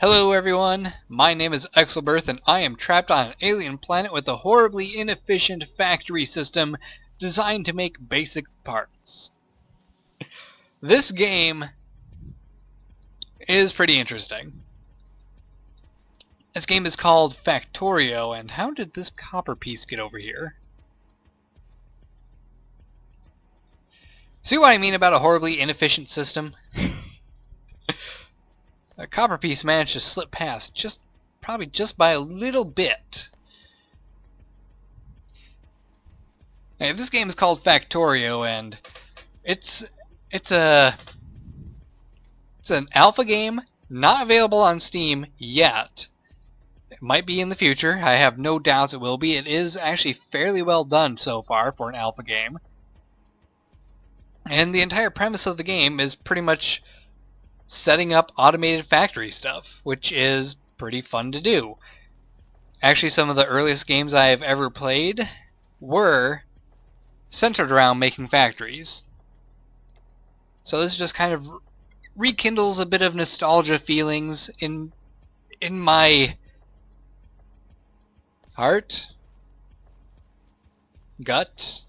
Hello everyone, my name is Exelbirth and I am trapped on an alien planet with a horribly inefficient factory system designed to make basic parts. This game is pretty interesting. This game is called Factorio, and how did this copper piece get over here? See what I mean about a horribly inefficient system? A copper piece managed to slip past probably just by a little bit. Hey, this game is called Factorio, and it's an alpha game, not available on Steam yet. It might be in the future. I have no doubts it will be. It is actually fairly well done so far for an alpha game. And the entire premise of the game is pretty much setting up automated factory stuff, which is pretty fun to do. Actually, some of the earliest games I've ever played were centered around making factories. So this just kind of rekindles a bit of nostalgia feelings in my heart, gut.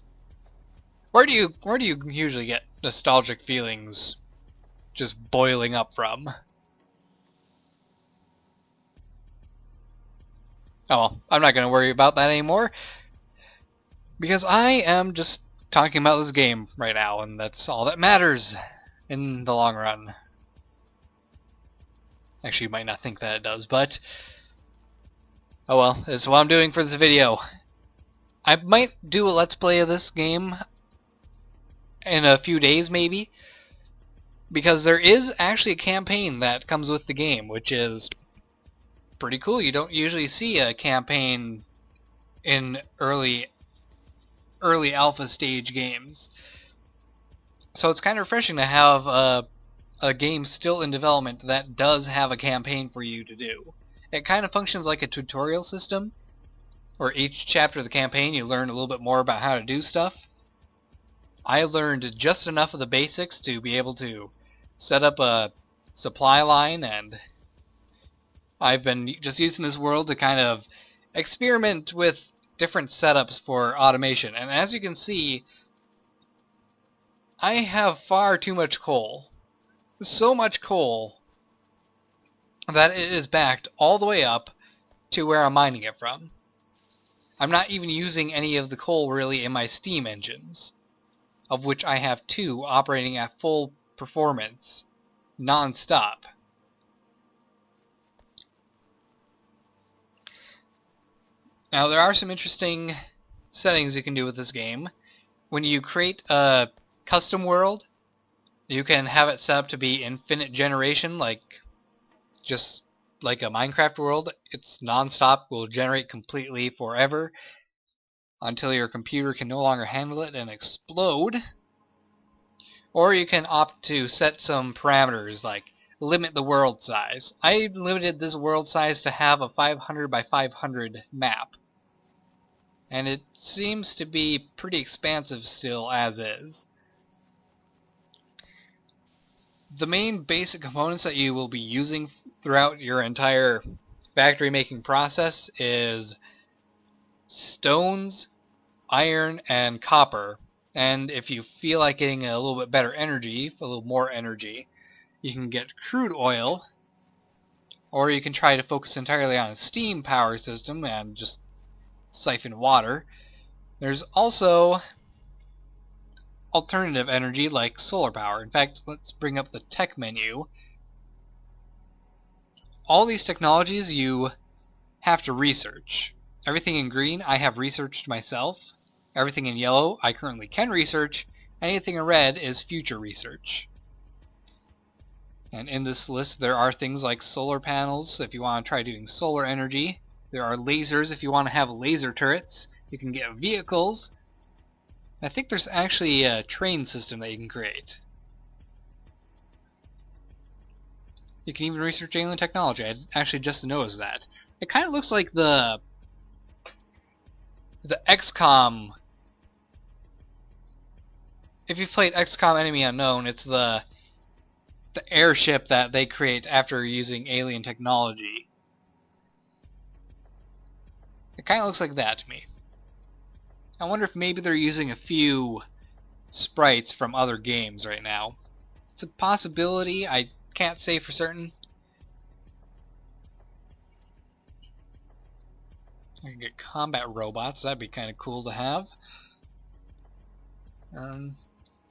Where do you usually get nostalgic feelings just boiling up from? Oh well, I'm not going to worry about that anymore, because I am just talking about this game right now, and that's all that matters in the long run. Actually, you might not think that it does, but oh well, that's what I'm doing for this video. I might do a let's play of this game in a few days maybe, because there is actually a campaign that comes with the game, which is pretty cool. You don't usually see a campaign in early alpha stage games, so it's kind of refreshing to have a game still in development that does have a campaign for you to do. It kind of functions like a tutorial system, where each chapter of the campaign you learn a little bit more about how to do stuff. I learned just enough of the basics to be able to set up a supply line, and I've been just using this world to kind of experiment with different setups for automation. And as you can see, I have far too much coal. So much coal that it is backed all the way up to where I'm mining it from. I'm not even using any of the coal really in my steam engines, of which I have 2 operating at full performance, non-stop. Now there are some interesting settings you can do with this game. When you create a custom world, you can have it set up to be infinite generation, just like a Minecraft world. It's non-stop, will generate completely forever until your computer can no longer handle it and explode. Or you can opt to set some parameters, like limit the world size. I limited this world size to have a 500 by 500 map, and it seems to be pretty expansive still as is. The main basic components that you will be using throughout your entire factory making process is stones, iron, and copper. And if you feel like getting a little bit better energy, a little more energy, you can get crude oil, or you can try to focus entirely on a steam power system and just siphon water. There's also alternative energy like solar power. In fact, let's bring up the tech menu. All these technologies you have to research. Everything in green I have researched myself. Everything in yellow I currently can research. Anything in red is future research. And in this list there are things like solar panels if you want to try doing solar energy. There are lasers if you want to have laser turrets. You can get vehicles. I think there's actually a train system that you can create. You can even research alien technology. I actually just noticed that. It kind of looks like the XCOM. If you've played XCOM Enemy Unknown, it's the the airship that they create after using alien technology. It kind of looks like that to me. I wonder if maybe they're using a few sprites from other games right now. It's a possibility, I can't say for certain. I can get combat robots, that'd be kind of cool to have.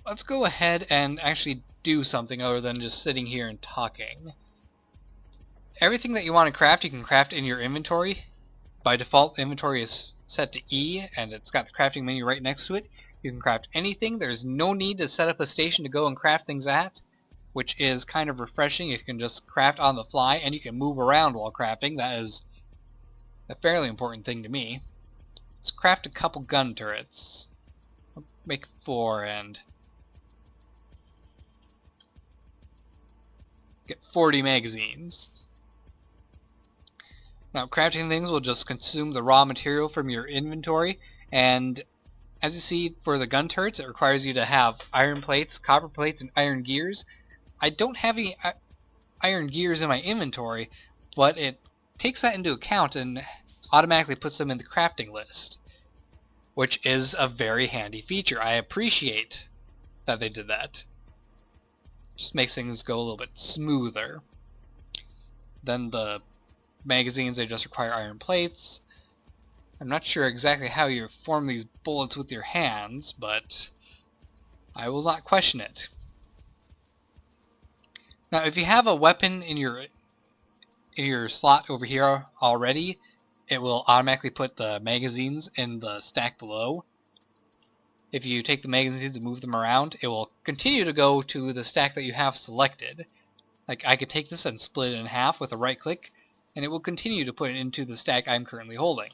Let's go ahead and actually do something other than just sitting here and talking. Everything that you want to craft, you can craft in your inventory. By default, inventory is set to E, and it's got the crafting menu right next to it. You can craft anything. There's no need to set up a station to go and craft things at, which is kind of refreshing. You can just craft on the fly, and you can move around while crafting. That is a fairly important thing to me. Let's craft a couple gun turrets. I'll make 4 and get 40 magazines. Now, crafting things will just consume the raw material from your inventory, and as you see for the gun turrets, it requires you to have iron plates, copper plates, and iron gears. I don't have any iron gears in my inventory, but it takes that into account and automatically puts them in the crafting list, which is a very handy feature. I appreciate that they did that. Just makes things go a little bit smoother. Then the magazines, they just require iron plates. I'm not sure exactly how you form these bullets with your hands, but I will not question it. Now, if you have a weapon in your slot over here already, it will automatically put the magazines in the stack below. If you take the magazines and move them around, it will continue to go to the stack that you have selected. Like, I could take this and split it in half with a right click, and it will continue to put it into the stack I'm currently holding.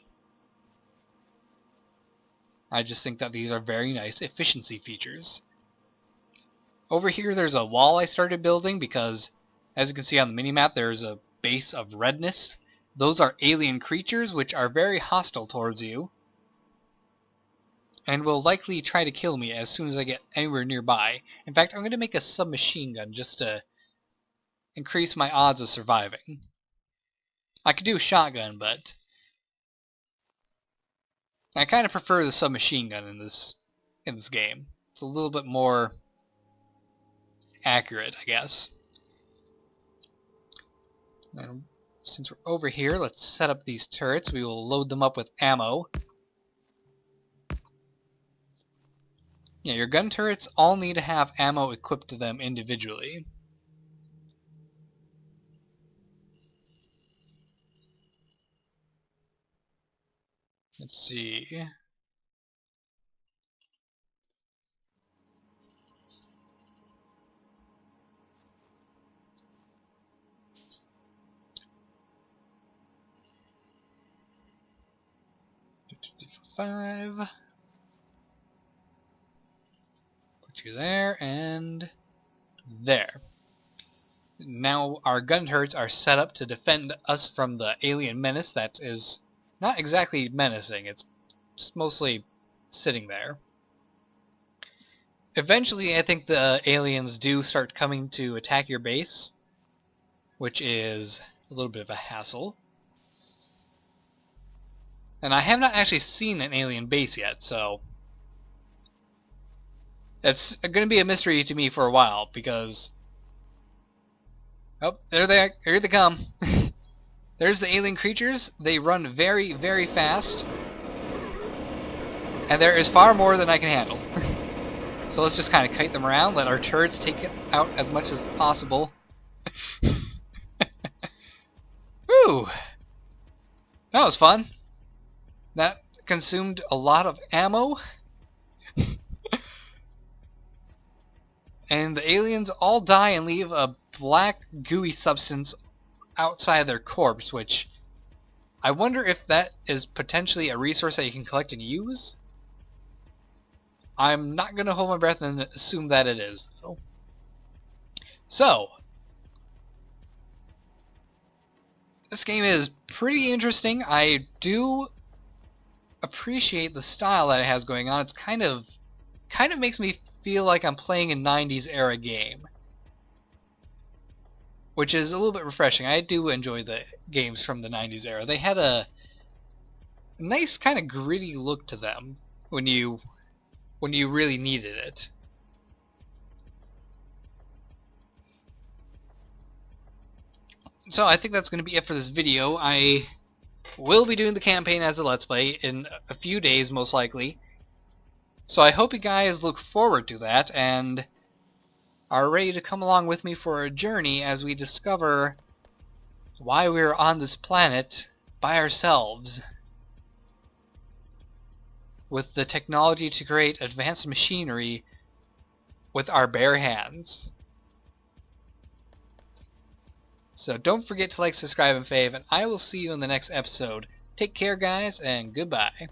I just think that these are very nice efficiency features. Over here there's a wall I started building because, as you can see on the minimap, there's a base of redness. Those are alien creatures which are very hostile towards you, and will likely try to kill me as soon as I get anywhere nearby. In fact, I'm going to make a submachine gun just to increase my odds of surviving. I could do a shotgun, but I kind of prefer the submachine gun in this game. It's a little bit more accurate, I guess. And since we're over here, let's set up these turrets. We will load them up with ammo. Yeah, your gun turrets all need to have ammo equipped to them individually. Let's see. Five. Put you there and there. Now our gun turrets are set up to defend us from the alien menace that is not exactly menacing. It's just mostly sitting there. Eventually, I think the aliens do start coming to attack your base, which is a little bit of a hassle. And I have not actually seen an alien base yet, so it's going to be a mystery to me for a while, because oh, there they are. Here they come. There's the alien creatures. They run very, very fast, and there is far more than I can handle. So let's just kind of kite them around, let our turrets take it out as much as possible. Whew! That was fun. That consumed a lot of ammo. And the aliens all die and leave a black gooey substance outside their corpse, which I wonder if that is potentially a resource that you can collect and use. I'm not going to hold my breath and assume that it is. So, this game is pretty interesting. I do appreciate the style that it has going on. It's kind of makes me feel like I'm playing a 90s era game. which is a little bit refreshing. I do enjoy the games from the 90s era. They had a nice kind of gritty look to them when you really needed it. So I think that's going to be it for this video. I will be doing the campaign as a Let's Play in a few days, most likely. So I hope you guys look forward to that and are ready to come along with me for a journey as we discover why we're on this planet by ourselves, with the technology to create advanced machinery with our bare hands. So don't forget to like, subscribe, and fave, and I will see you in the next episode. Take care, guys, and goodbye.